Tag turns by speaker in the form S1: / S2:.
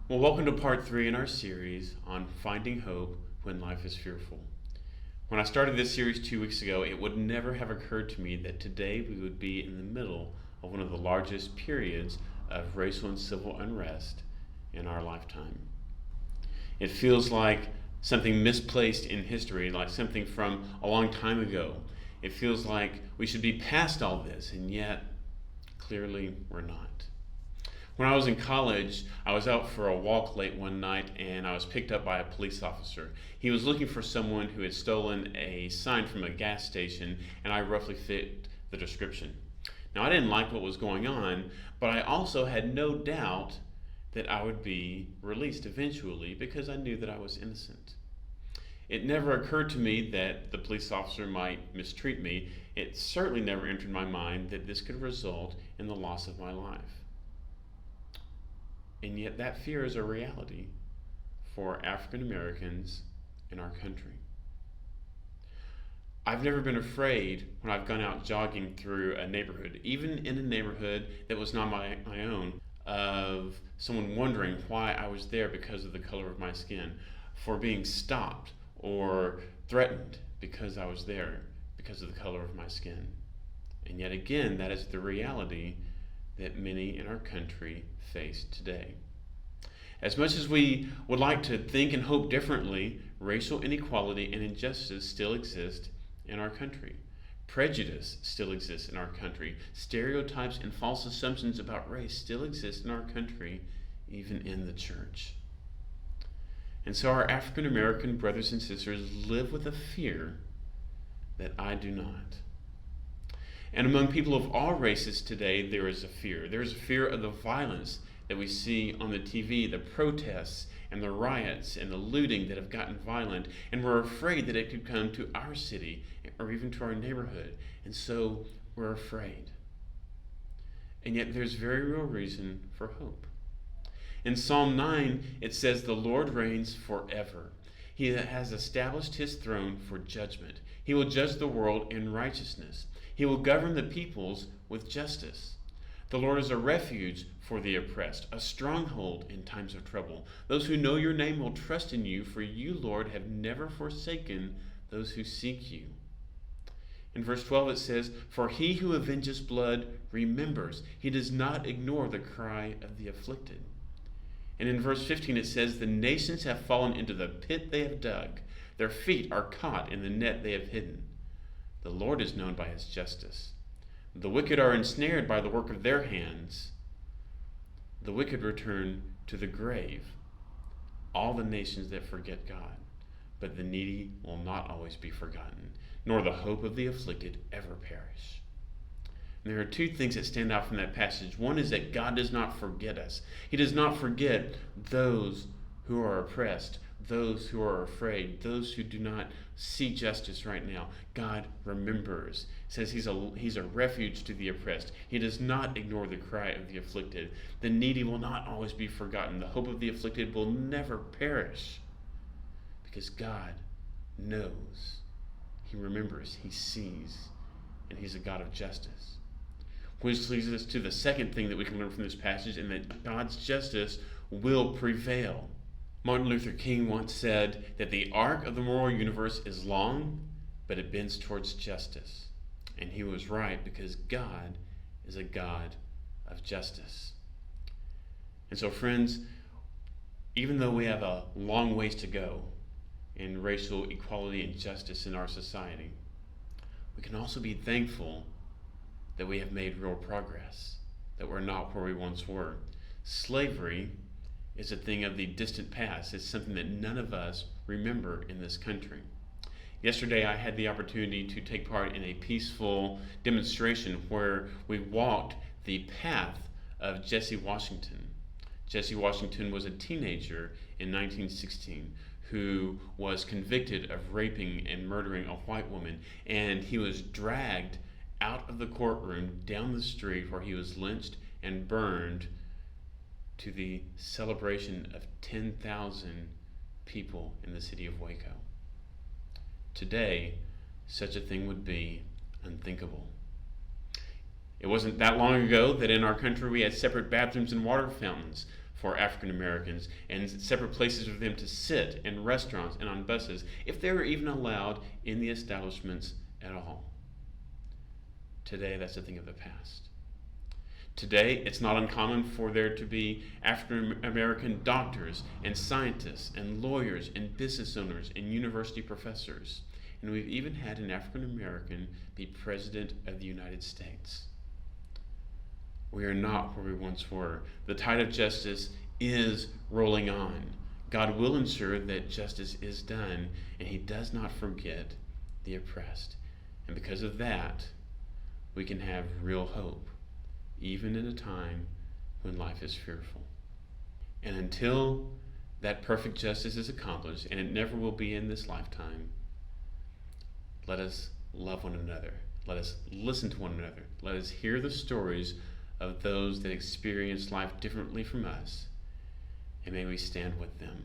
S1: Well, welcome to part 3 in our series on finding hope when life is fearful. When I started this series 2 weeks ago, it would never have occurred to me that today we would be in the middle of one of the largest periods of racial and civil unrest in our lifetime. It feels like something misplaced in history, like something from a long time ago. It feels like we should be past all this, and yet, clearly, we're not. When I was in college, I was out for a walk late one night and I was picked up by a police officer. He was looking for someone who had stolen a sign from a gas station, and I roughly fit the description. Now, I didn't like what was going on, but I also had no doubt that I would be released eventually because I knew that I was innocent. It never occurred to me that the police officer might mistreat me. It certainly never entered my mind that this could result in the loss of my life. And yet that fear is a reality for African Americans in our country. I've never been afraid when I've gone out jogging through a neighborhood, even in a neighborhood that was not my own, of someone wondering why I was there because of the color of my skin, for being stopped or threatened because I was there because of the color of my skin. And yet again, that is the reality that many in our country face today. As much as we would like to think and hope differently, racial inequality and injustice still exist in our country. Prejudice still exists in our country. Stereotypes and false assumptions about race still exist in our country, even in the church. And so our African American brothers and sisters live with a fear that I do not. And among people of all races today, there is a fear. There is a fear of the violence that we see on the TV, the protests and the riots and the looting that have gotten violent. And we're afraid that it could come to our city or even to our neighborhood. And so we're afraid. And yet there's very real reason for hope. In Psalm 9, it says, "The Lord reigns forever. He has established his throne for judgment. He will judge the world in righteousness. He will govern the peoples with justice. The Lord is a refuge for the oppressed, a stronghold in times of trouble. Those who know your name will trust in you, for you, Lord, have never forsaken those who seek you." In verse 12 it says, "For he who avenges blood remembers. He does not ignore the cry of the afflicted." And in verse 15 it says, "The nations have fallen into the pit they have dug. Their feet are caught in the net they have hidden. The Lord is known by his justice. The wicked are ensnared by the work of their hands. The wicked return to the grave, all the nations that forget God. But the needy will not always be forgotten, nor the hope of the afflicted ever perish." And there are two things that stand out from that passage. One is that God does not forget us. He does not forget those who are oppressed, those who are afraid, those who do not see justice right now. God remembers. It says he's a refuge to the oppressed. He does not ignore the cry of the afflicted. The needy will not always be forgotten. The hope of the afflicted will never perish, because God knows. He remembers, he sees, and he's a God of justice. Which leads us to the second thing that we can learn from this passage, and that God's justice will prevail. Martin Luther King once said that the arc of the moral universe is long, but it bends towards justice. And he was right, because God is a God of justice. And so, friends, even though we have a long ways to go in racial equality and justice in our society, we can also be thankful that we have made real progress, that we're not where we once were. Slavery is a thing of the distant past. It's something that none of us remember in this country. Yesterday, I had the opportunity to take part in a peaceful demonstration where we walked the path of Jesse Washington. Jesse Washington was a teenager in 1916 who was convicted of raping and murdering a white woman, and he was dragged out of the courtroom down the street where he was lynched and burned to the celebration of 10,000 people in the city of Waco. Today, such a thing would be unthinkable. It wasn't that long ago that in our country we had separate bathrooms and water fountains for African Americans and separate places for them to sit in restaurants and on buses, if they were even allowed in the establishments at all. Today, that's a thing of the past. Today, it's not uncommon for there to be African American doctors and scientists and lawyers and business owners and university professors. And we've even had an African American be President of the United States. We are not where we once were. The tide of justice is rolling on. God will ensure that justice is done, and He does not forget the oppressed. And because of that, we can have real hope, even in a time when life is fearful. And until that perfect justice is accomplished, and it never will be in this lifetime, let us love one another. Let us listen to one another. Let us hear the stories of those that experience life differently from us, and may we stand with them.